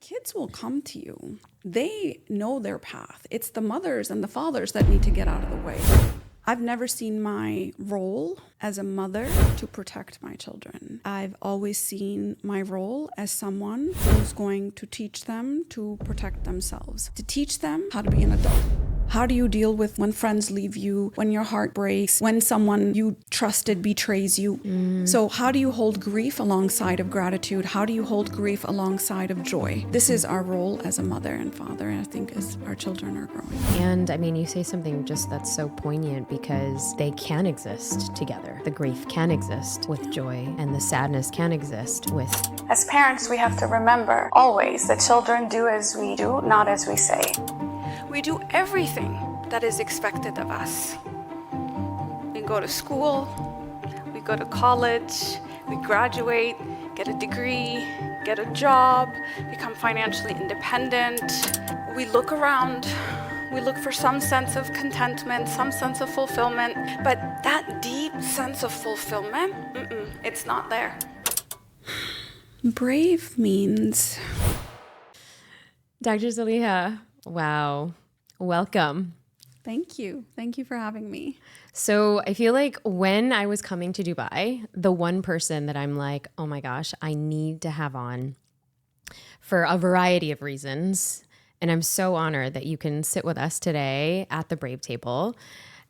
kids will come to you. They know their path. It's the mothers and the fathers that need to get out of the way. I've never seen my role as a mother to protect my children. I've always seen my role as someone who's going to teach them to protect themselves, to teach them how to be an adult. How do you deal with when friends leave you, when your heart breaks, when someone you trusted betrays you? So how do you hold grief alongside of gratitude? How do you hold grief alongside of joy? This is our role as a mother and father, and I think as our children are growing. And I mean, you say something just that's so poignant because they can exist together. The grief can exist with joy, and the sadness can exist with... As parents, we have to remember always that children do as we do, not as we say. We do everything that is expected of us. We go to school, we go to college, we graduate, get a degree, get a job, become financially independent. We look around, we look for some sense of contentment, some sense of fulfillment, but that deep sense of fulfillment, it's not there. Brave means... Dr. Saliha, wow. Welcome. Thank you. Thank you for having me. So I feel like when I was coming to Dubai, the one person that I'm like, oh my gosh, I need to have on for a variety of reasons. And I'm so honored that you can sit with us today at the Brave table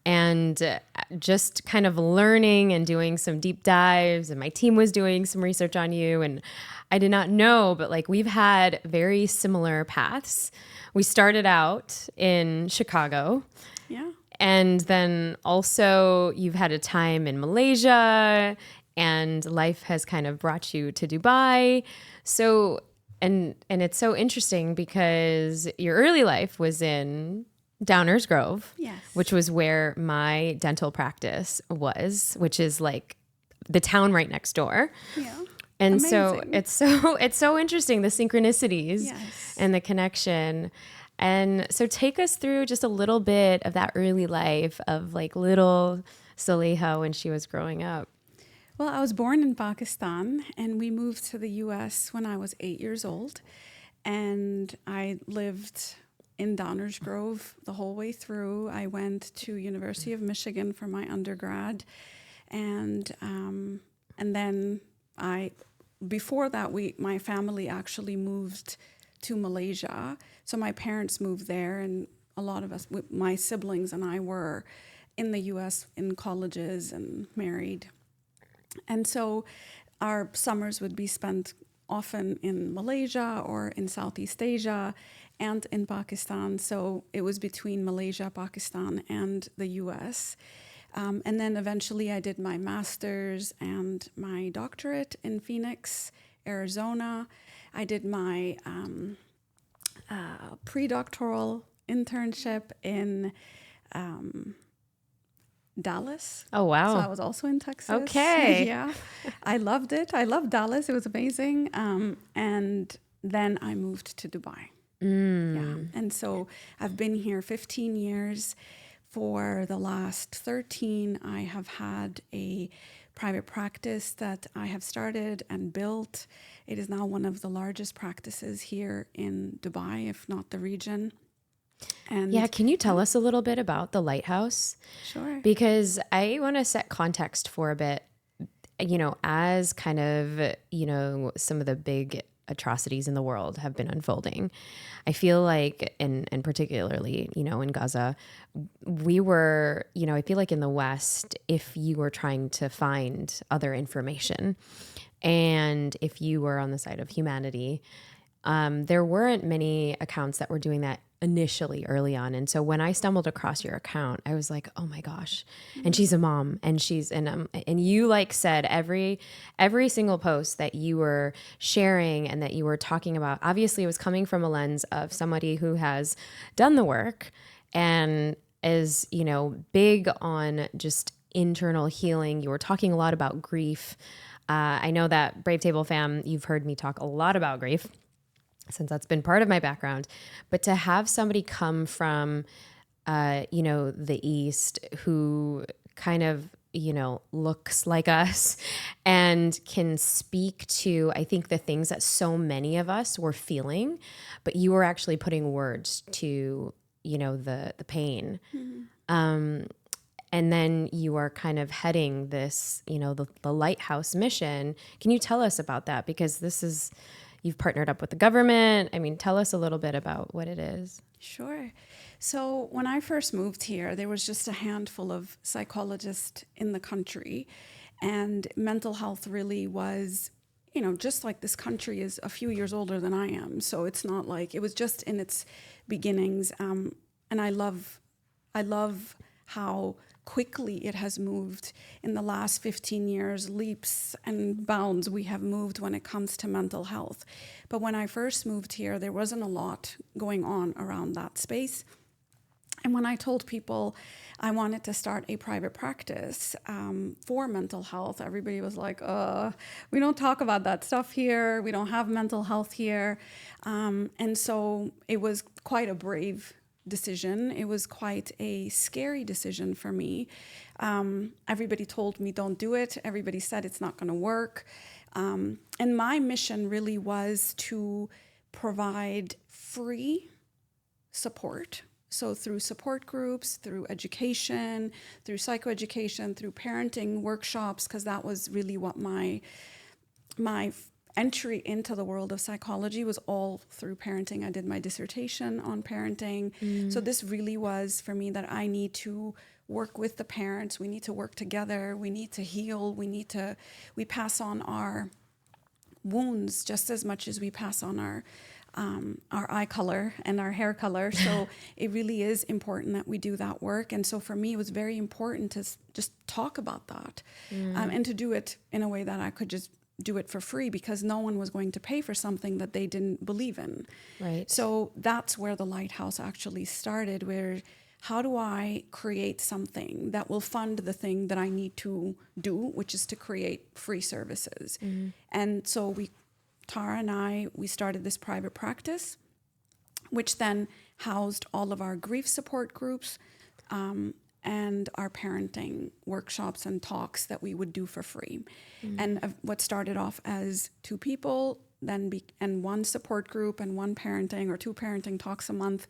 and just kind of learning and doing some deep dives. And my team was doing some research on you. And I did not know, but like we've had very similar paths. We started out in Chicago. Yeah. And then also you've had a time in Malaysia and life has kind of brought you to Dubai. So, and it's so interesting because your early life was in Downers Grove, yes, which was where my dental practice was, which is like the town right next door. Yeah. And Amazing. so it's so interesting, the synchronicities Yes. and the connection. And so take us through just a little bit of that early life of like little Saliha when she was growing up. Well, I was born in Pakistan and we moved to the US when I was 8 years old. And I lived in Downers Grove the whole way through. I went to University of Michigan for my undergrad. And then before that, my family actually moved to Malaysia. So my parents moved there, and a lot of us, my siblings and I, were in the US in colleges and married. And so our summers would be spent often in Malaysia or in Southeast Asia and in Pakistan. So it was between Malaysia, Pakistan, and the US. And then eventually I did my master's and my doctorate in Phoenix, Arizona. I did my pre-doctoral internship in Dallas. Oh, wow. So I was also in Texas. Okay. Yeah. I loved it. I loved Dallas. It was amazing. And then I moved to Dubai. Yeah. And so I've been here 15 years. For the last 13, I have had a private practice that I have started and built. It is now one of the largest practices here in Dubai, if not the region. And yeah, can you tell us a little bit about the Lighthouse? Sure. Because I want to set context for a bit, as kind of, some of the big atrocities in the world have been unfolding. I feel like, and particularly, in Gaza, we were, I feel like in the West, if you were trying to find other information and if you were on the side of humanity, there weren't many accounts that were doing that initially early on. And so when I stumbled across your account, I was like, oh my gosh. And she's a mom and and you like said every single post that you were sharing and that you were talking about, obviously it was coming from a lens of somebody who has done the work and is, big on just internal healing. You were talking a lot about grief. I know that Brave Table fam, you've heard me talk a lot about grief, since that's been part of my background. But to have somebody come from, the East who kind of looks like us and can speak to, I think, the things that so many of us were feeling, but you were actually putting words to, the pain. And then you are kind of heading this, the Lighthouse mission. Can you tell us about that? Because you've partnered up with the government. I mean, tell us a little bit about what it is. Sure. So when I first moved here, there was just a handful of psychologists in the country, and mental health really was, just like this country is a few years older than I am. So it's not like it was just in its beginnings. And I love how quickly it has moved in the last 15 years, leaps and bounds we have moved when it comes to mental health. But when I first moved here, there wasn't a lot going on around that space. And when I told people I wanted to start a private practice for mental health, everybody was like, we don't talk about that stuff here. We don't have mental health here. And so it was quite a brave decision. It was quite a scary decision for me. Everybody told me, don't do it. Everybody said it's not going to work. And my mission really was to provide free support. So through support groups, through education, through psychoeducation, through parenting workshops, because that was really what my entry into the world of psychology was all through parenting. I did my dissertation on parenting. So this really was for me that I need to work with the parents. We need to work together. We need to heal. We pass on our wounds just as much as we pass on our eye color and our hair color. So it really is important that we do that work. And so for me, it was very important to just talk about that and to do it in a way that I could just do it for free, because no one was going to pay for something that they didn't believe in. Right. So that's where the Lighthouse actually started, where how do I create something that will fund the thing that I need to do, which is to create free services. And so Tara and I started this private practice, which then housed all of our grief support groups and our parenting workshops and talks that we would do for free. And what started off as 2 people, and 1 support group and 1 parenting or 2 parenting talks a month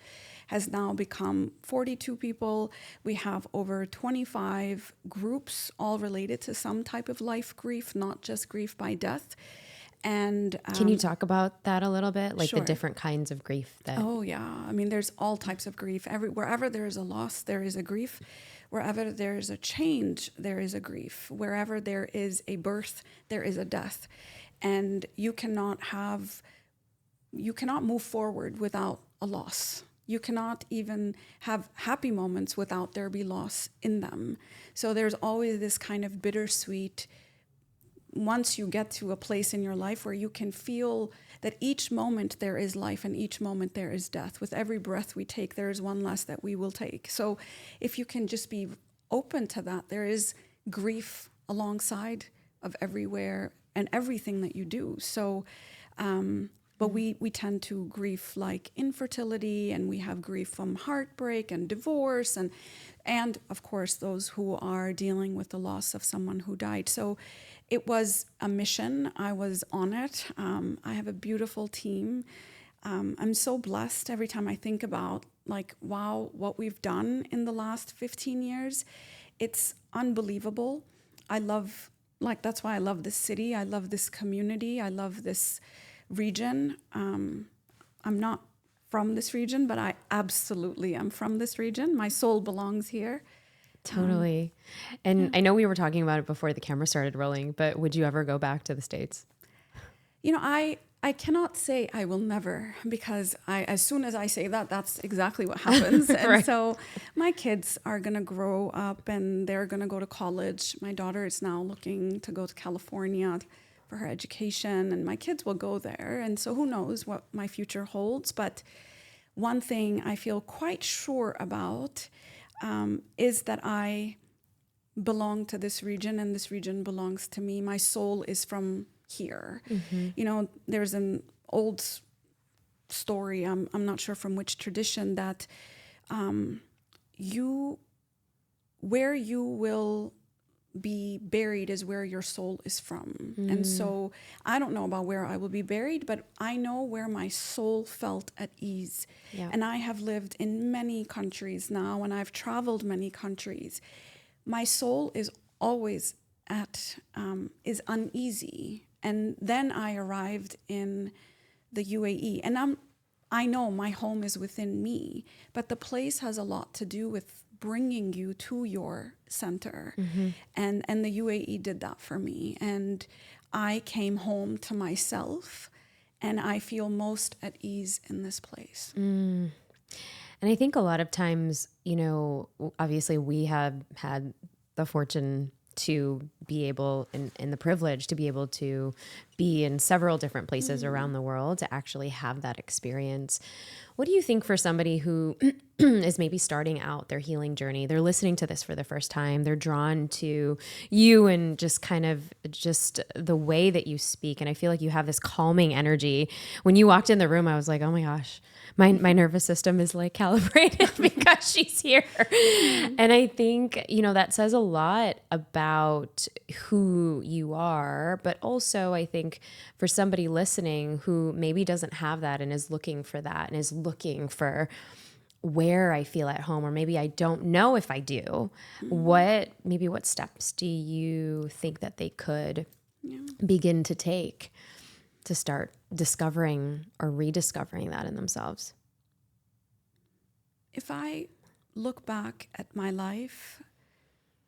has now become 42 people. We have over 25 groups, all related to some type of life grief, not just grief by death. And can you talk about that a little bit, like sure. the different kinds of grief that? Oh yeah, I mean, there's all types of grief. Wherever there is a loss, there is a grief. Wherever there is a change, there is a grief. Wherever there is a birth, there is a death. And you cannot move forward without a loss. You cannot even have happy moments without there be loss in them. So there's always this kind of bittersweet, once you get to a place in your life where you can feel that each moment there is life and each moment there is death. With every breath we take, there is one less that we will take. So if you can just be open to that, there is grief alongside of everywhere and everything that you do. So, but we tend to grief like infertility, and we have grief from heartbreak and divorce, and of course those who are dealing with the loss of someone who died. So it was a mission. I was on it. I have a beautiful team. I'm so blessed every time I think about wow, what we've done in the last 15 years. It's unbelievable. That's why I love this city. I love this community. I love this region. I'm not from this region, but I absolutely am from this region. My soul belongs here. Totally. And I know we were talking about it before the camera started rolling, but would you ever go back to the States? I cannot say I will never, because as soon as I say that, that's exactly what happens. And right. So my kids are going to grow up and they're going to go to college. My daughter is now looking to go to California for her education, and my kids will go there. And so who knows what my future holds. But one thing I feel quite sure about is that I belong to this region and this region belongs to me. My soul is from here. There's an old story, I'm not sure from which tradition, that where you will be buried is where your soul is from. And so I don't know about where I will be buried, but I know where my soul felt at ease. Yeah. And I have lived in many countries now, and I've traveled many countries. My soul is always is uneasy. And then I arrived in the UAE, and I know my home is within me, but the place has a lot to do with bringing you to your center. And the UAE did that for me. And I came home to myself, and I feel most at ease in this place. And I think a lot of times, you know, obviously we have had the fortune to be able, and the privilege to be able to be in several different places around the world to actually have that experience. What do you think for somebody who is maybe starting out their healing journey? They're listening to this for the first time. They're drawn to you and just kind of just the way that you speak. And I feel like you have this calming energy. When you walked in the room, I was like, oh my gosh, my nervous system is like calibrated because she's here. And I think, you know, that says a lot about who you are, but also I think for somebody listening who maybe doesn't have that and is looking for that and is looking for where I feel at home, or maybe I don't know if I do, what steps do you think that they could begin to take to start discovering or rediscovering that in themselves? If I look back at my life,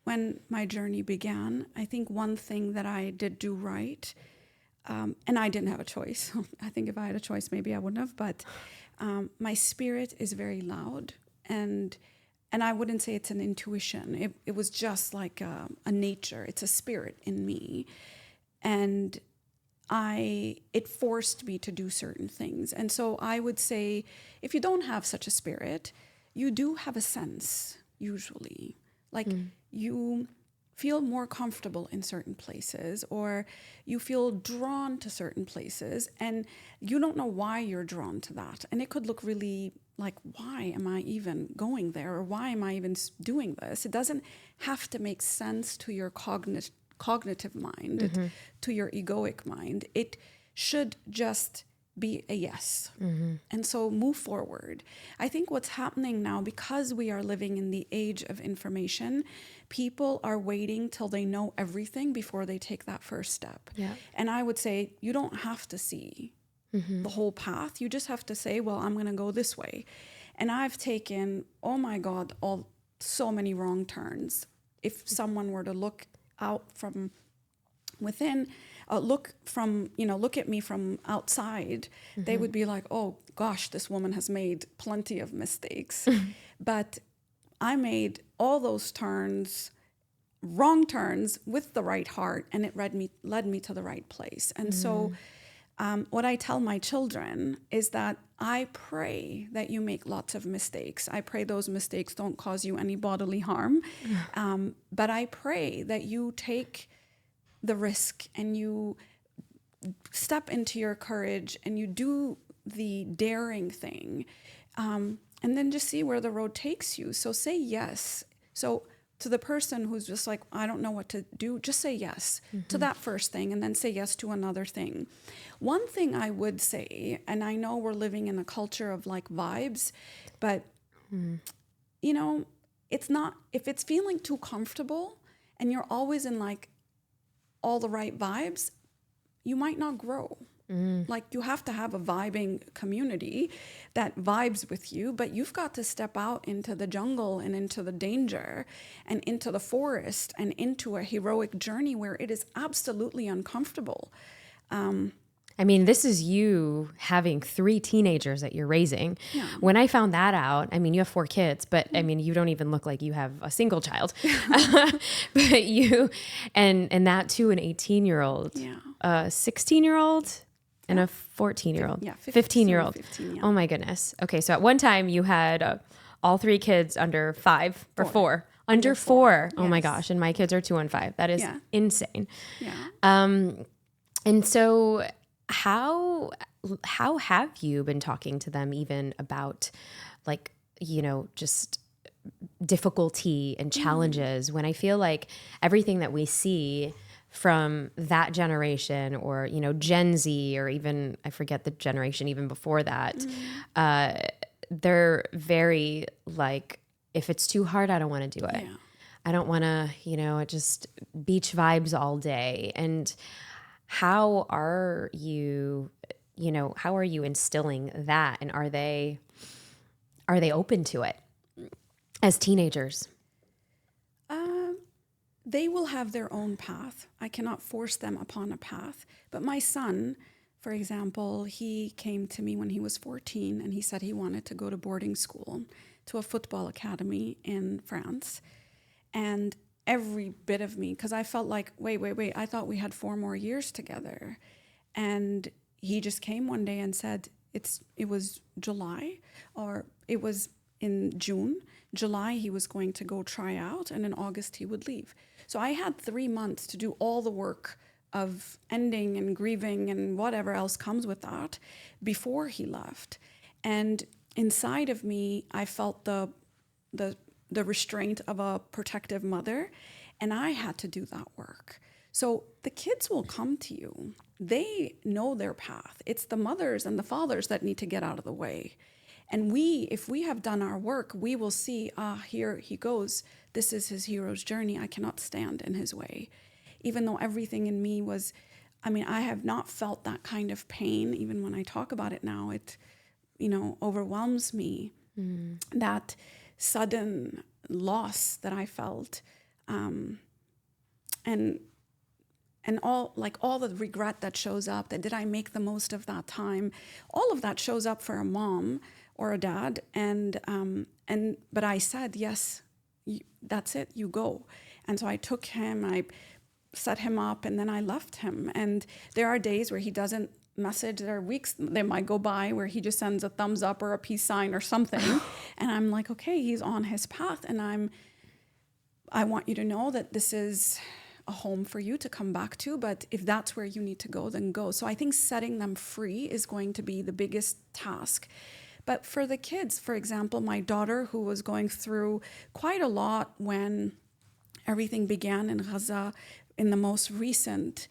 when my journey began, I think one thing that I did do right, and I didn't have a choice. I think if I had a choice, maybe I wouldn't have, but my spirit is very loud, and I wouldn't say it's an intuition. It was just like a nature. It's a spirit in me. And it forced me to do certain things. And so I would say, if you don't have such a spirit, you do have a sense, usually. Like you feel more comfortable in certain places, or you feel drawn to certain places, and you don't know why you're drawn to that. And it could look really like, why am I even going there? Or why am I even doing this? It doesn't have to make sense to your cognitive mind, to your egoic mind. It should just be a yes. And so move forward. I think what's happening now, because we are living in the age of information, people are waiting till they know everything before they take that first step. Yeah. And I would say, you don't have to see the whole path. You just have to say, well, I'm going to go this way. And I've taken, oh my God, so many wrong turns. If someone were to look out from within, look at me from outside, they would be like, oh gosh, this woman has made plenty of mistakes. But I made all those wrong turns with the right heart, and it led me to the right place. And so what I tell my children is that I pray that you make lots of mistakes. I pray those mistakes don't cause you any bodily harm. But I pray that you take the risk and you step into your courage and you do the daring thing, and then just see where the road takes you. So say yes. So to the person who's just like, I don't know what to do, just say yes to that first thing, and then say yes to another thing. One thing I would say, and I know we're living in a culture of like vibes, but you know, it's not, if it's feeling too comfortable and you're always in like all the right vibes, you might not grow. Like you have to have a vibing community that vibes with you, but you've got to step out into the jungle and into the danger and into the forest and into a heroic journey where it is absolutely uncomfortable. I mean, this is you having 3 teenagers that you're raising. Yeah. When I found that out, I mean, you have 4 kids, but I mean, you don't even look like you have a single child. But you, and that too, an 18-year-old, a 16-year-old, and a 14-year-old, 15-year-old. 15, yeah. Oh my goodness. Okay, so at one time you had all 3 kids under 5 or 4. Under 4. Oh my gosh, and my kids are 2 and 5. That is insane. Yeah. And so how have you been talking to them even about, like, you know, just difficulty and challenges, when I feel like everything that we see from that generation, or, you know, Gen Z, or even, I forget the generation even before that, they're very like, if it's too hard, I don't want to do it. Yeah. I don't want to, you know, just beach vibes all day. And how are you, you know, how are you instilling that? And are they open to it as teenagers? They will have their own path. I cannot force them upon a path. But my son, for example, he came to me when he was 14 and he said he wanted to go to boarding school, to a football academy in France. And every bit of me, because I felt like, wait, I thought we had 4 more years together. And he just came one day and said, it was July, or it was in June. July, he was going to go try out, and in August, he would leave. So I had 3 months to do all the work of ending and grieving and whatever else comes with that before he left. And inside of me, I felt the restraint of a protective mother, and I had to do that work. So the kids will come to you. They know their path. It's the mothers and the fathers that need to get out of the way. And if we have done our work, we will see, here he goes. This is his hero's journey. I cannot stand in his way. Even though everything in me was, I have not felt that kind of pain. Even when I talk about it now, it, overwhelms me. That sudden loss that I felt, and all the regret that shows up, that did I make the most of that time? All of that shows up for a mom or a dad, but I said, yes, that's it, you go. And so I took him, I set him up, and then I left him. And there are days where he doesn't message. There are weeks that might go by where he just sends a thumbs up or a peace sign or something. And I'm like, okay, he's on his path, and I want you to know that this is a home for you to come back to, but if that's where you need to go, then go. So I think setting them free is going to be the biggest task. But for the kids, for example, my daughter, who was going through quite a lot when everything began in Gaza, in the most recent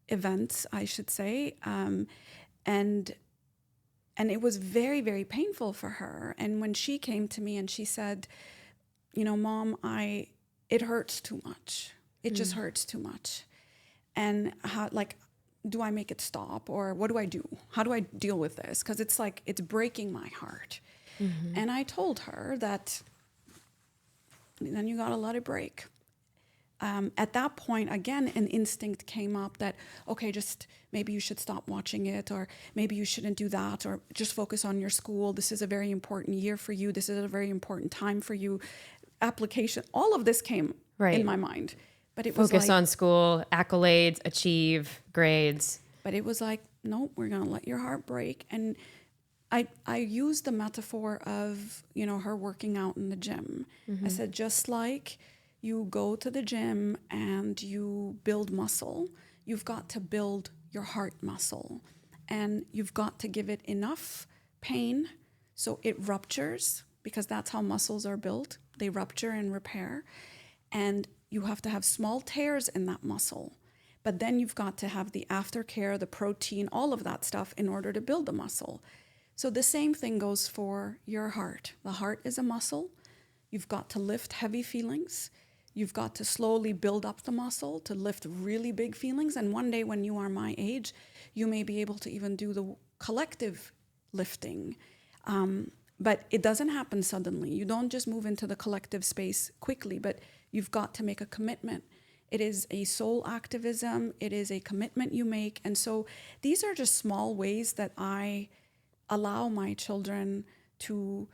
events, I should say, and it was very, very painful for her. And when she came to me and she said, Mom, it hurts too much. It just hurts too much. And how, do I make it stop, or what do I do? How do I deal with this? Because it's breaking my heart. Mm-hmm. And I told her that then you got to let it break. At that point, again, an instinct came up that, okay, just maybe you should stop watching it, or maybe you shouldn't do that, or just focus on your school. This is a very important year for you. This is a very important time for you. Application, all of this came in my mind. But it was focus on school, accolades, achieve, grades. But it was like, no, we're going to let your heart break. And I used the metaphor of, her working out in the gym. Mm-hmm. I said, just like you go to the gym and you build muscle, you've got to build your heart muscle. And you've got to give it enough pain so it ruptures, because that's how muscles are built. They rupture and repair. And you have to have small tears in that muscle. But then you've got to have the aftercare, the protein, all of that stuff in order to build the muscle. So the same thing goes for your heart. The heart is a muscle. You've got to lift heavy feelings. You've got to slowly build up the muscle to lift really big feelings. And one day when you are my age, you may be able to even do the collective lifting. But it doesn't happen suddenly. You don't just move into the collective space quickly, but you've got to make a commitment. It is a soul activism. It is a commitment you make. And so these are just small ways that I allow my children to,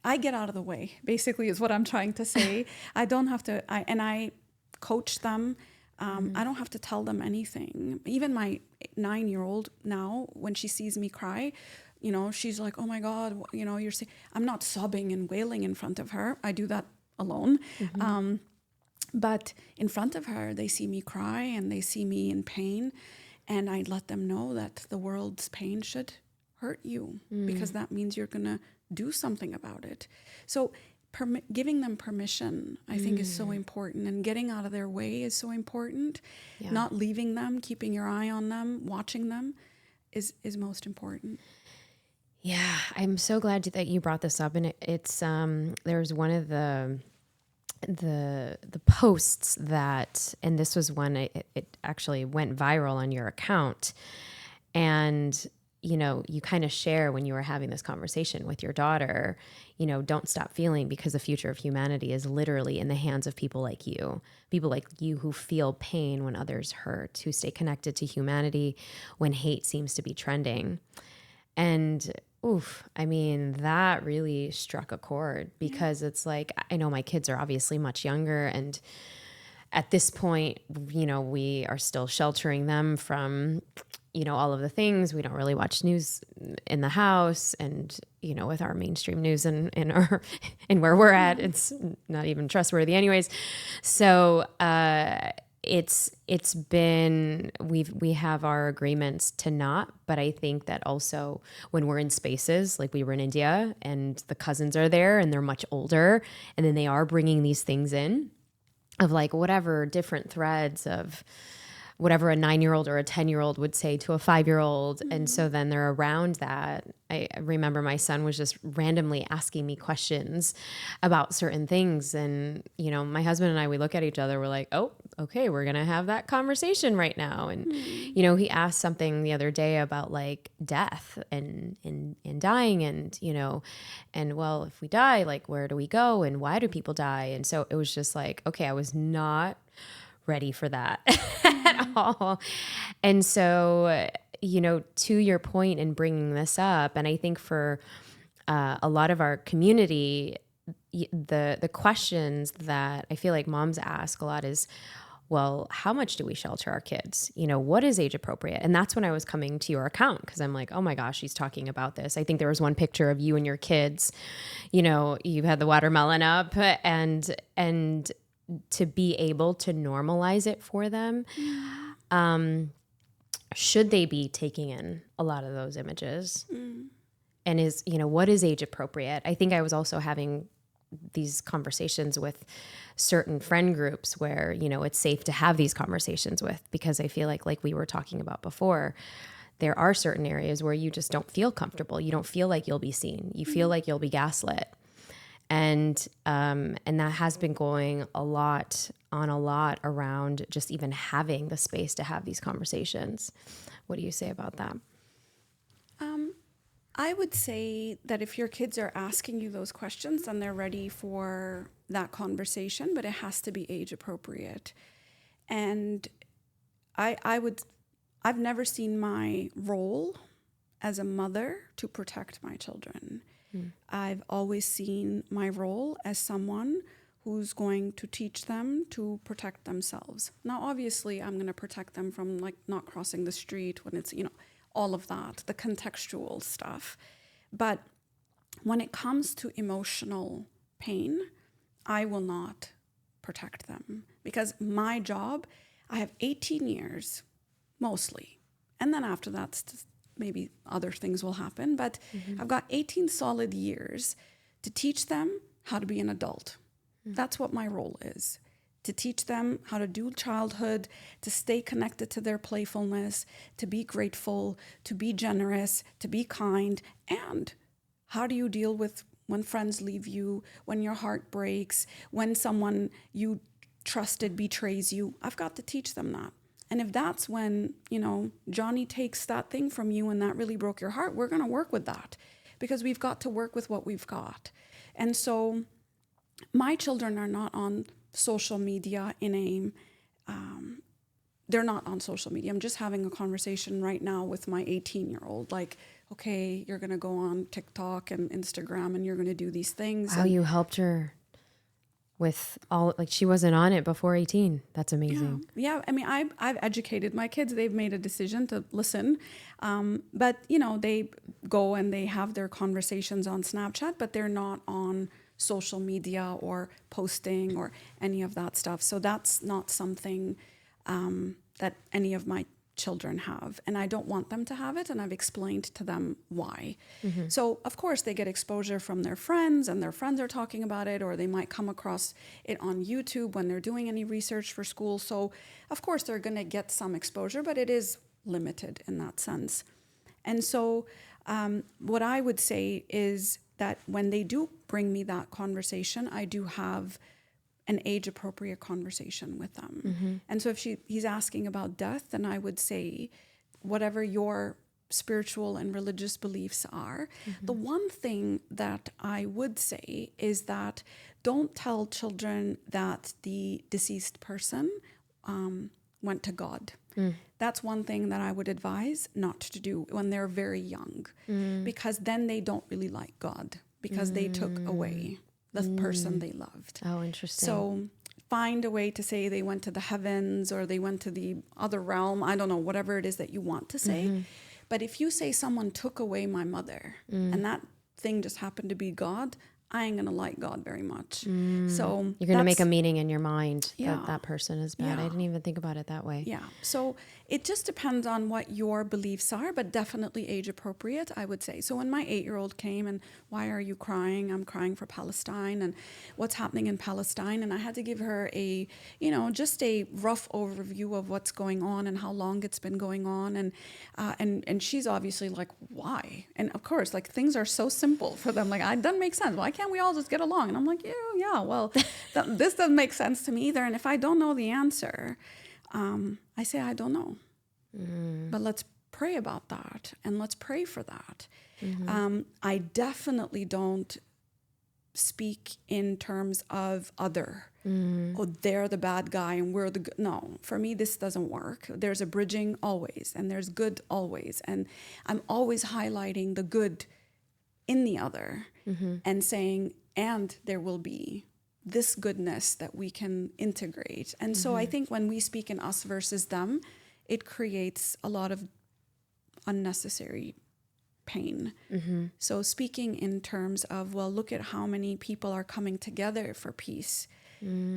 I get out of the way, basically, is what I'm trying to say. I don't have to, I coach them. I don't have to tell them anything. Even my 9-year-old now, when she sees me cry, she's like, oh my God, I'm not sobbing and wailing in front of her. I do that alone. Mm-hmm. But in front of her, they see me cry and they see me in pain. And I let them know that the world's pain should hurt you because that means you're going to do something about it. So giving them permission, I think, is so important, and getting out of their way is so important. Yeah. Not leaving them, keeping your eye on them, watching them is most important. Yeah, I'm so glad that you brought this up. And it's there's one of the posts that, and this was one, it actually went viral on your account. And, you know, you kind of share when you were having this conversation with your daughter, you know, don't stop feeling, because the future of humanity is literally in the hands of people like you who feel pain when others hurt, who stay connected to humanity when hate seems to be trending. And oof, I mean, that really struck a chord, because it's like, I know my kids are obviously much younger, and at this point, you know, we are still sheltering them from, you know, all of the things. We don't really watch news in the house, and, you know, with our mainstream news and where we're at, it's not even trustworthy anyways. So, it's been, we have our agreements to not, but I think that also when we're in spaces, like we were in India and the cousins are there and they're much older, and then they are bringing these things in of like whatever different threads of whatever a 9-year-old or a 10-year-old would say to a 5-year-old. And so then they're around that. I remember my son was just randomly asking me questions about certain things. And, you know, my husband and I, we look at each other, we're like, oh, okay, we're going to have that conversation right now. And, you know, he asked something the other day about like death and dying, and, you know, and well, if we die, like, where do we go? And why do people die? And so it was just like, okay, I was not ready for that at all. And so, you know, to your point in bringing this up, and I think for a lot of our community, the questions that I feel like moms ask a lot is, well, how much do we shelter our kids? You know, what is age appropriate? And that's when I was coming to your account, because I'm like, oh my gosh, she's talking about this. I think there was one picture of you and your kids, you know, you had the watermelon up, and to be able to normalize it for them. Should they be taking in a lot of those images? And is, you know, what is age appropriate? I think I was also having these conversations with certain friend groups where, you know, it's safe to have these conversations with, because I feel like we were talking about before, there are certain areas where you just don't feel comfortable. You don't feel like you'll be seen. You feel like you'll be gaslit. And that has been going a lot around just even having the space to have these conversations. What do you say about that? I would say that if your kids are asking you those questions, then they're ready for that conversation, but it has to be age appropriate. And I've never seen my role as a mother to protect my children. I've always seen my role as someone who's going to teach them to protect themselves. Now, obviously, I'm going to protect them from like not crossing the street when it's, you know, all of that, the contextual stuff. But when it comes to emotional pain, I will not protect them, because my job, I have 18 years, mostly. And then after that, maybe other things will happen, but I've got 18 solid years to teach them how to be an adult. That's what my role is. To teach them how to do childhood, to stay connected to their playfulness, to be grateful, to be generous, to be kind. And how do you deal with when friends leave you, when your heart breaks, when someone you trusted betrays you? I've got to teach them that. And if that's when, you know, Johnny takes that thing from you and that really broke your heart, we're going to work with that, because we've got to work with what we've got. And so my children are not on social media they're not on social media. I'm just having a conversation right now with my 18-year-old, like, okay, you're going to go on TikTok and Instagram and you're going to do these things. Wow, you helped her with all, like, she wasn't on it before 18. That's amazing. Yeah. I mean, I've educated my kids. They've made a decision to listen. But, you know, they go and they have their conversations on Snapchat, but they're not on social media or posting or any of that stuff. So that's not something that any of my children have, and I don't want them to have it, and I've explained to them why. So of course they get exposure from their friends, and their friends are talking about it, or they might come across it on YouTube when they're doing any research for school. So of course they're going to get some exposure, but it is limited in that sense. And so what I would say is that when they do bring me that conversation, I do have an age-appropriate conversation with them. And so if he's asking about death, then I would say, whatever your spiritual and religious beliefs are, the one thing that I would say is that don't tell children that the deceased person went to God. That's one thing that I would advise not to do when they're very young, because then they don't really like God, because they took away the person they loved. Oh, interesting. So find a way to say they went to the heavens or they went to the other realm. I don't know, whatever it is that you want to say. But if you say someone took away my mother and that thing just happened to be God, I ain't going to like God very much. So you're going to make a meaning in your mind Yeah. that that person is bad. I Yeah. didn't even think about it that way. Yeah. So it just depends on what your beliefs are, but definitely age appropriate, I would say. So when my 8-year-old came and why are you crying? I'm crying for Palestine and what's happening in Palestine. And I had to give her a, just a rough overview of what's going on and how long it's been going on. And she's obviously like, why? And of course, like things are so simple for them. Like, it doesn't make sense. Why can't we all just get along? And I'm like, yeah, well, this doesn't make sense to me either. And if I don't know the answer, I say, I don't know. But let's pray about that and let's pray for that. I definitely don't speak in terms of other. Oh, they're the bad guy and we're the good. No, for me, this doesn't work. There's a bridging always, and there's good always. And I'm always highlighting the good in the other and saying, and there will be this goodness that we can integrate. And so I think when we speak in us versus them, it creates a lot of unnecessary pain. So speaking in terms of, well, look at how many people are coming together for peace.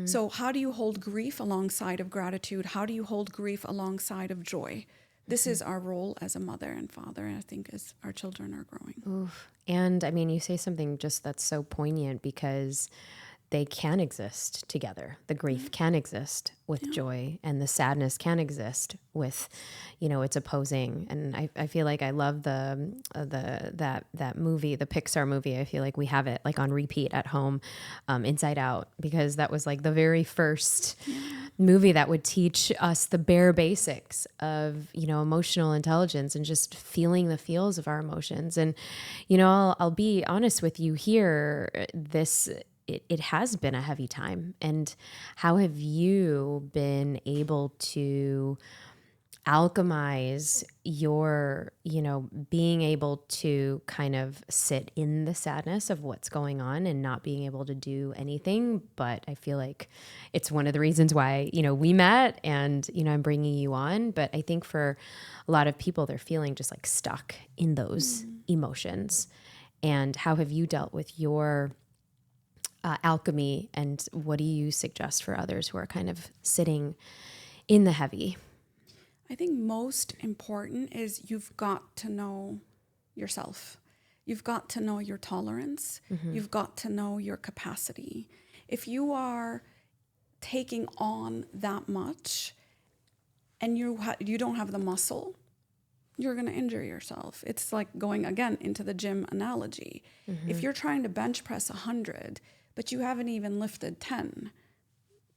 So how do you hold grief alongside of gratitude? How do you hold grief alongside of joy? This is our role as a mother and father, I think, as our children are growing. Oof. And I mean, you say something just that's so poignant, because they can exist together. The grief can exist with joy, and the sadness can exist with, its opposing. And I feel like I love that movie, the Pixar movie. I feel like we have it like on repeat at home, Inside Out, because that was like the very first movie that would teach us the bare basics of, emotional intelligence and just feeling the feels of our emotions. And, I'll be honest with you here, it has been a heavy time. And how have you been able to alchemize your, being able to kind of sit in the sadness of what's going on and not being able to do anything? But I feel like it's one of the reasons why, we met and, I'm bringing you on. But I think for a lot of people, they're feeling just like stuck in those emotions. And how have you dealt with your alchemy, and what do you suggest for others who are kind of sitting in the heavy? I think most important is you've got to know yourself. You've got to know your tolerance. You've got to know your capacity. If you are taking on that much and you don't have the muscle, you're going to injure yourself. It's like going again into the gym analogy. If you're trying to bench press 100, but you haven't even lifted 10,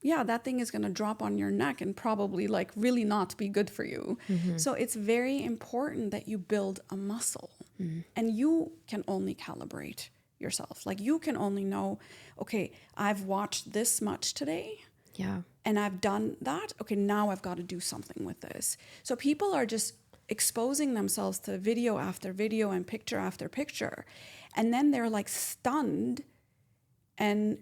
that thing is going to drop on your neck and probably like really not be good for you. So it's very important that you build a muscle, and you can only calibrate yourself. Like you can only know, okay, I've watched this much today. And I've done that. Okay, now I've got to do something with this. So people are just exposing themselves to video after video and picture after picture. And then they're like stunned and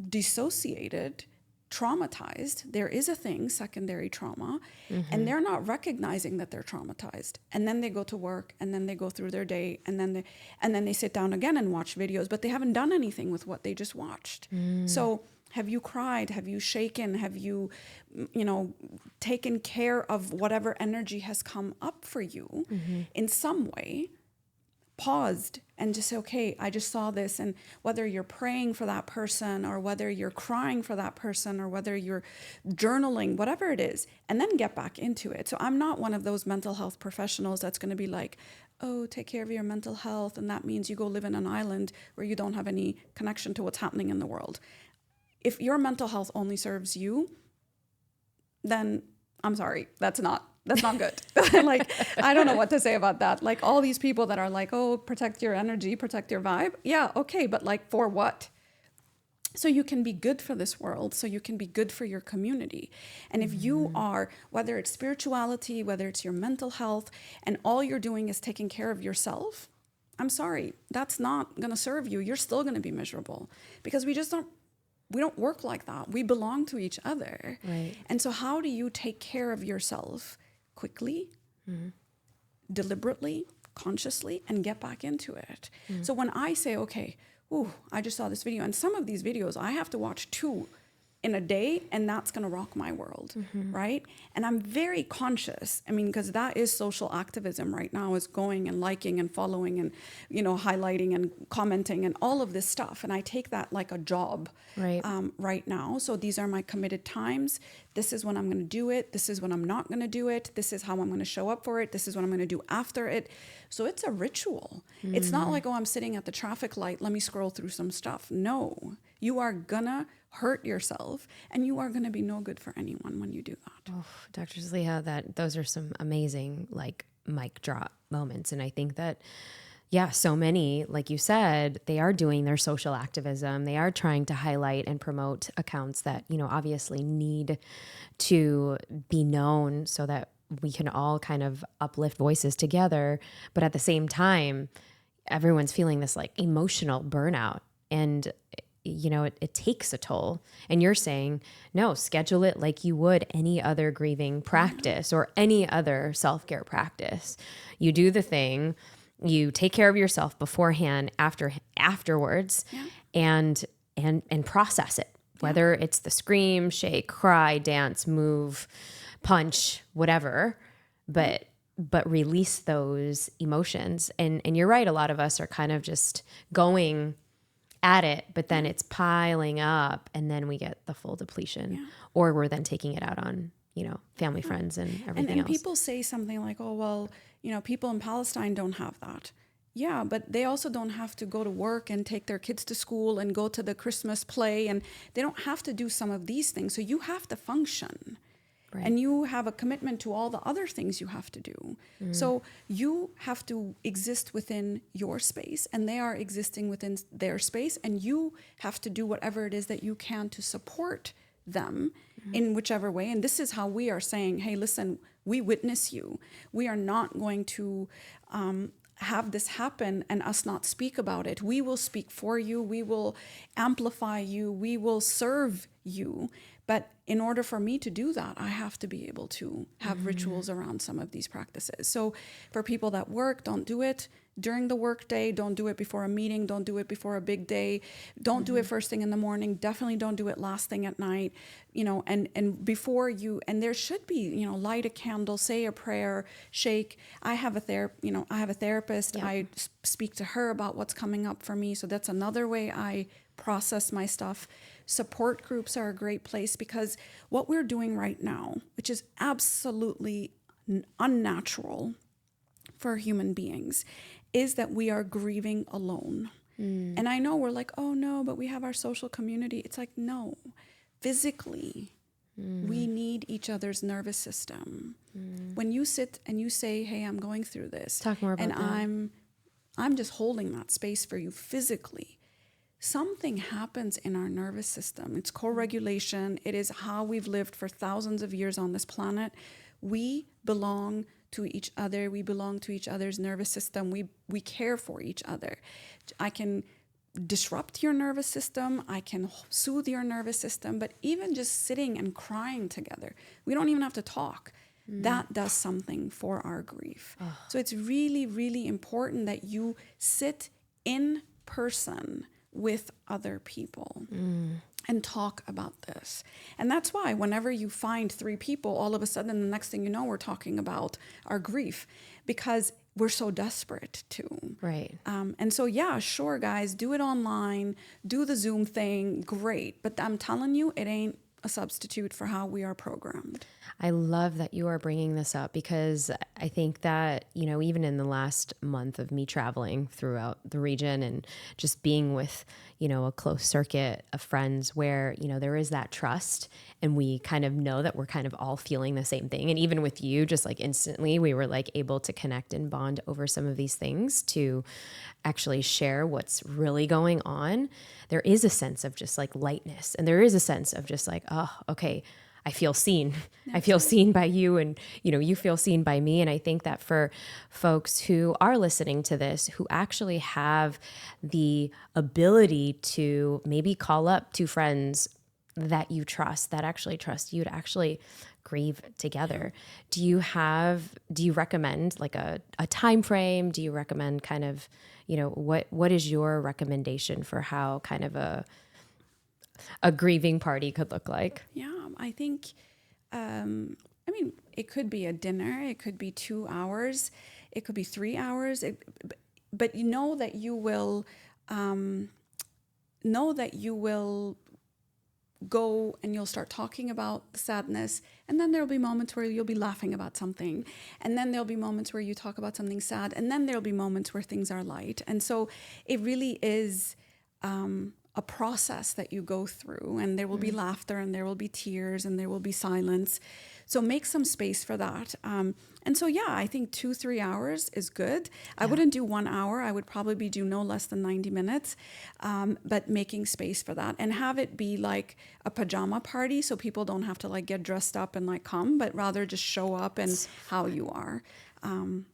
dissociated, traumatized. There is a thing, secondary trauma, and they're not recognizing that they're traumatized. And then they go to work, and then they go through their day, and then they sit down again and watch videos, but they haven't done anything with what they just watched. So Have you cried? Have you shaken? Have you, taken care of whatever energy has come up for you in some way? Paused and just say, okay, I just saw this. And whether you're praying for that person or whether you're crying for that person or whether you're journaling, whatever it is, and then get back into it. So I'm not one of those mental health professionals that's going to be like, oh, take care of your mental health. And that means you go live in an island where you don't have any connection to what's happening in the world. If your mental health only serves you, then I'm sorry, that's not good. Like, I don't know what to say about that. Like all these people that are like, oh, protect your energy, protect your vibe. Yeah, okay. But like for what? So you can be good for this world. So you can be good for your community. And if you are, whether it's spirituality, whether it's your mental health, and all you're doing is taking care of yourself, I'm sorry, that's not going to serve you. You're still going to be miserable because we don't work like that. We belong to each other. Right. And so how do you take care of yourself quickly, deliberately, consciously, and get back into it? So when I say, okay, I just saw this video, and some of these videos I have to watch 2 in a day, and that's going to rock my world, right? And I'm very conscious. I mean, because that is social activism right now, is going and liking and following and, highlighting and commenting and all of this stuff. And I take that like a job right now. So these are my committed times. This is when I'm going to do it. This is when I'm not going to do it. This is how I'm going to show up for it. This is what I'm going to do after it. So it's a ritual. It's not like, oh, I'm sitting at the traffic light, let me scroll through some stuff. No, you are gonna hurt yourself and you are gonna be no good for anyone when you do that. Oh, Dr. Saliha, those are some amazing like mic drop moments. And I think that, yeah, so many, like you said, they are doing their social activism. They are trying to highlight and promote accounts that, obviously need to be known so that we can all kind of uplift voices together. But at the same time, everyone's feeling this like emotional burnout, and it takes a toll. And you're saying, no, schedule it like you would any other grieving practice or any other self-care practice. You do the thing, you take care of yourself beforehand, afterwards, and process it. Whether it's the scream, shake, cry, dance, move, punch, whatever, but release those emotions. And you're right, a lot of us are kind of just going at it, but then it's piling up and then we get the full depletion, or we're then taking it out on, family, friends, and everything else. And people say something like, oh, well, people in Palestine don't have that. Yeah, but they also don't have to go to work and take their kids to school and go to the Christmas play, and they don't have to do some of these things. So you have to function. Right. And you have a commitment to all the other things you have to do. So you have to exist within your space, and they are existing within their space, and you have to do whatever it is that you can to support them in whichever way. And this is how we are saying, hey, listen, we witness you. We are not going to have this happen and us not speak about it. We will speak for you. We will amplify you. We will serve you. But in order for me to do that, I have to be able to have rituals around some of these practices. So for people that work, don't do it during the work day. Don't do it before a meeting. Don't do it before a big day. Don't do it first thing in the morning. Definitely don't do it last thing at night. And before you, and there should be, light a candle, say a prayer, shake. I have a therapist. Yep. I speak to her about what's coming up for me. So that's another way I process my stuff. Support groups are a great place, because what we're doing right now, which is absolutely unnatural for human beings, is that we are grieving alone. And I know we're like, oh no, but we have our social community. It's like, no, physically, we need each other's nervous system. When you sit and you say, hey, I'm going through this, talk more about and that. I'm just holding that space for you physically, something happens in our nervous system. It's co-regulation. It is how we've lived for thousands of years on this planet. We belong to each other. We belong to each other's nervous system. We care for each other. I can disrupt your nervous system. I can soothe your nervous system. But even just sitting and crying together, we don't even have to talk. That does something for our grief. Oh. So it's really, really important that you sit in person with other people. and talk about this. And that's why whenever you find 3 people, all of a sudden, the next thing you know, we're talking about our grief, because we're so desperate to. Right. And so, yeah, sure, guys, do it online, do the Zoom thing, great. But I'm telling you, it ain't a substitute for how we are programmed. I love that you are bringing this up, because I think that, you know, even in the last month of me traveling throughout the region and just being with, you know, a close circuit of friends where, you know, there is that trust and we kind of know that we're kind of all feeling the same thing. And even with you, just like instantly, we were like able to connect and bond over some of these things to actually share what's really going on. There is a sense of just like lightness, and there is a sense of just like, oh, okay, I feel seen. I feel seen by you, and you know, you feel seen by me. And I think that for folks who are listening to this, who actually have the ability to maybe call up 2 friends that you trust, that actually trust you to actually grieve together. Do you recommend like a time frame? Do you recommend kind of, you know, what is your recommendation for how kind of a grieving party could look like? Yeah, I think, I mean, it could be a dinner, it could be 2 hours, it could be 3 hours, but you know that you will go and you'll start talking about the sadness, and then there'll be moments where you'll be laughing about something, and then there'll be moments where you talk about something sad, and then there'll be moments where things are light. And so it really is a process that you go through, and there will be laughter, and there will be tears, and there will be silence. So make some space for that. And so, yeah, I think 2-3 hours is good. I wouldn't do 1 hour. I would probably do no less than 90 minutes, but making space for that, and have it be like a pajama party, so people don't have to like get dressed up and like come, but rather just show up and how you are.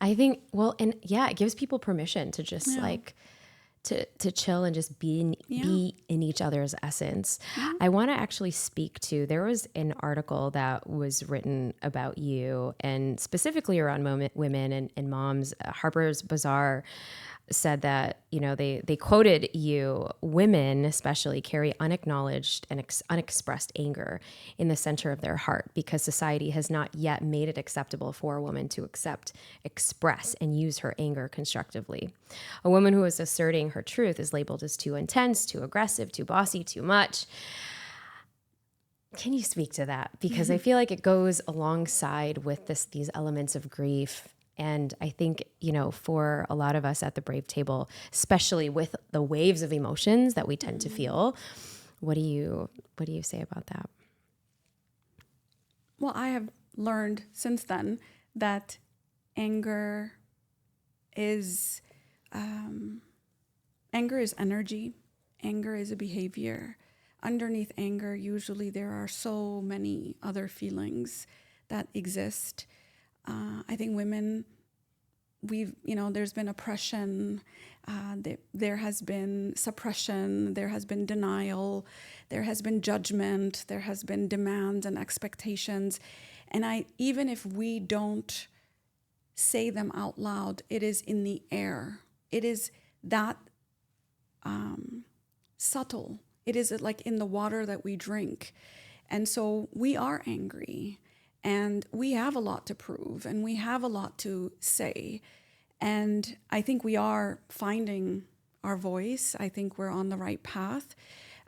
I think, well, and yeah, it gives people permission to just like, to chill and just be in each other's essence. I want to actually speak to, there was an article that was written about you, and specifically around women and moms. Harper's Bazaar said that, you know, they quoted you: women especially carry unacknowledged and unexpressed anger in the center of their heart, because society has not yet made it acceptable for a woman to accept, express, and use her anger constructively. A woman who is asserting her truth is labeled as too intense, too aggressive, too bossy, too much. Can you speak to that? Because I feel like it goes alongside with these elements of grief. And I think, you know, for a lot of us at the Brave table, especially with the waves of emotions that we tend to feel, what do you say about that? Well, I have learned since then that anger is energy. Anger is a behavior. Underneath anger, usually there are so many other feelings that exist. I think women, there's been oppression, there has been suppression, there has been denial, there has been judgment, there has been demands and expectations. And even if we don't say them out loud, it is in the air. It is that subtle. It is like in the water that we drink. And so we are angry. And we have a lot to prove, and we have a lot to say. And I think we are finding our voice. I think we're on the right path.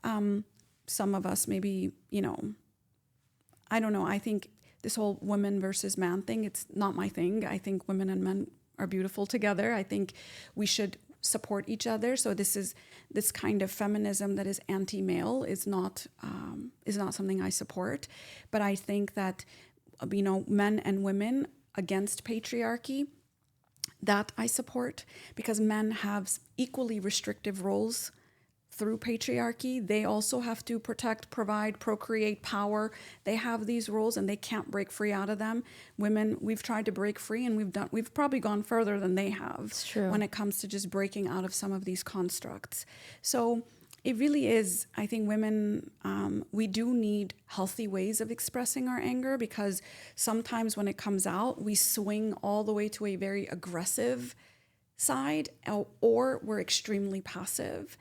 Some of us maybe, I don't know. I think this whole women versus man thing, it's not my thing. I think women and men are beautiful together. I think we should support each other. So this kind of feminism that is anti-male is not something I support. But I think that men and women against patriarchy, that I support, because men have equally restrictive roles through patriarchy. They also have to protect, provide, procreate, power. They have these roles and they can't break free out of them. Women, we've tried to break free, and we've probably gone further than they have when it comes to just breaking out of some of these constructs. So it really is, I think women, we do need healthy ways of expressing our anger, because sometimes when it comes out, we swing all the way to a very aggressive side, or we're extremely passive.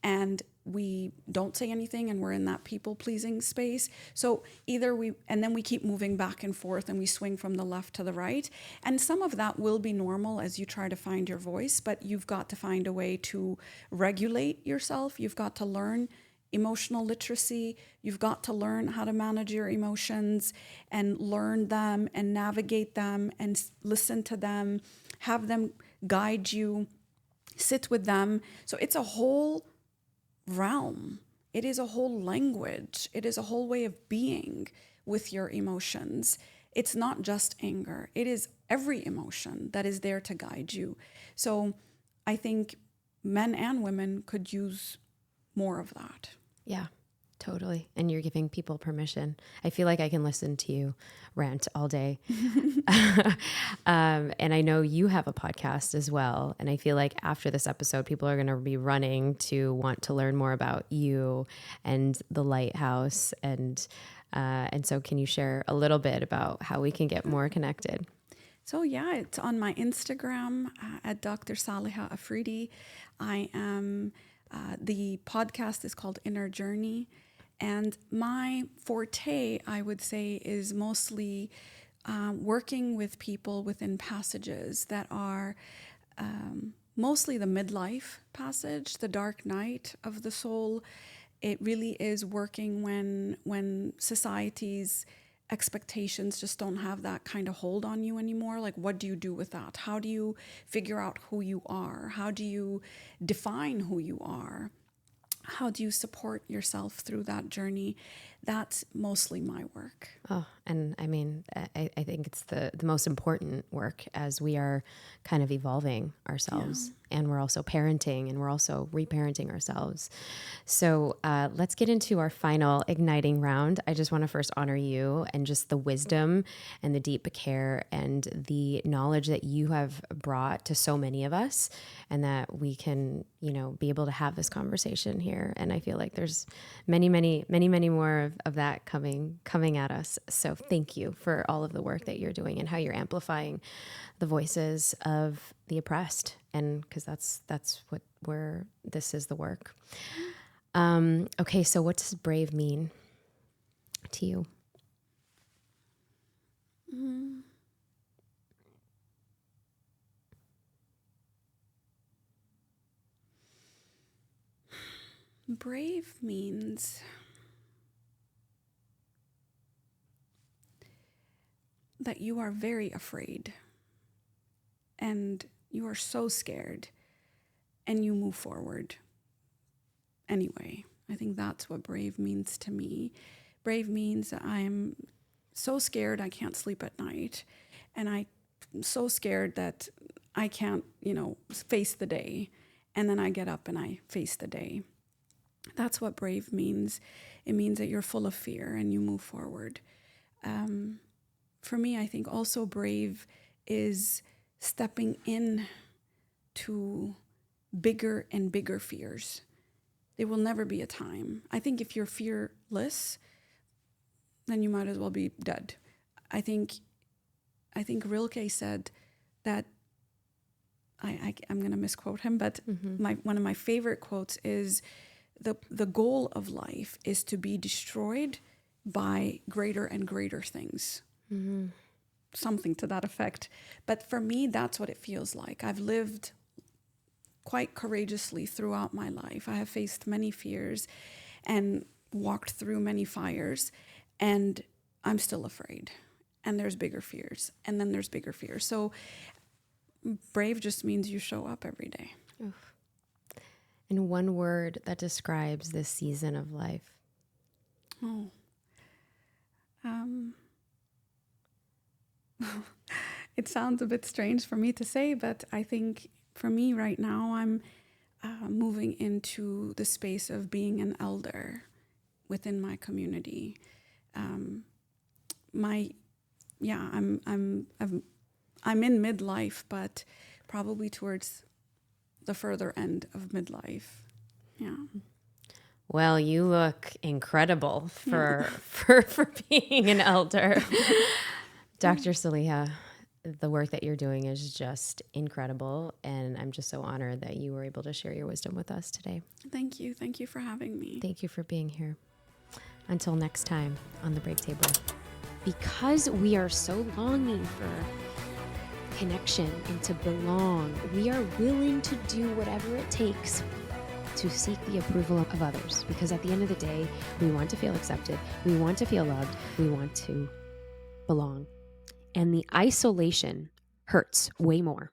and we don't say anything and we're in that people pleasing space. So and then we keep moving back and forth and we swing from the left to the right. And some of that will be normal as you try to find your voice, but you've got to find a way to regulate yourself. You've got to learn emotional literacy. You've got to learn how to manage your emotions and learn them and navigate them and listen to them, have them guide you, sit with them. So it's a whole realm. It is a whole language. It is a whole way of being with your emotions. It's not just anger. It is every emotion that is there to guide you. So I think men and women could use more of that. Yeah, totally. And you're giving people permission. I feel like I can listen to you rant all day. And I know you have a podcast as well. And I feel like after this episode, people are going to be running to want to learn more about you and the Lighthouse. And so can you share a little bit about how we can get more connected? So yeah, it's on my Instagram at Dr. Saliha Afridi. I am, the podcast is called Inner Journey. And my forte, I would say, is mostly working with people within passages that are mostly the midlife passage, the dark night of the soul. It really is working when society's expectations just don't have that kind of hold on you anymore. Like, what do you do with that? How do you figure out who you are? How do you define who you are? How do you support yourself through that journey? That's mostly my work. Oh, and I mean, I think it's the most important work as we are kind of evolving ourselves, and we're also parenting, and we're also reparenting ourselves. So let's get into our final igniting round. I just want to first honor you and just the wisdom and the deep care and the knowledge that you have brought to so many of us, and that we can, be able to have this conversation here. And I feel like there's many more of that coming at us. So thank you for all of the work that you're doing and how you're amplifying the voices of the oppressed. And because that's where this is the work. Okay, so what does brave mean to you? Brave means that you are very afraid and you are so scared and you move forward anyway. I think that's what brave means to me. Brave means that I'm so scared I can't sleep at night, and I'm so scared that I can't, face the day, and then I get up and I face the day. That's what brave means. It means that you're full of fear and you move forward. For me, I think also brave is stepping in to bigger and bigger fears. There will never be a time. I think if you're fearless, then you might as well be dead. I think Rilke said that, I'm going to misquote him, but one of my favorite quotes is, the goal of life is to be destroyed by greater and greater things. Mm-hmm. Something to that effect. But for me, that's what it feels like. I've lived quite courageously throughout my life. I have faced many fears and walked through many fires, and I'm still afraid. And there's bigger fears, and then there's bigger fears. So brave just means you show up every day. Oof. And one word that describes this season of life. It sounds a bit strange for me to say, but I think for me right now, I'm moving into the space of being an elder within my community. I'm in midlife, but probably towards the further end of midlife. Yeah. Well, you look incredible for being an elder. Dr. Saliha, the work that you're doing is just incredible. And I'm just so honored that you were able to share your wisdom with us today. Thank you. Thank you for having me. Thank you for being here. Until next time on the Break Table. Because we are so longing for connection and to belong, we are willing to do whatever it takes to seek the approval of others. Because at the end of the day, we want to feel accepted. We want to feel loved. We want to belong. And the isolation hurts way more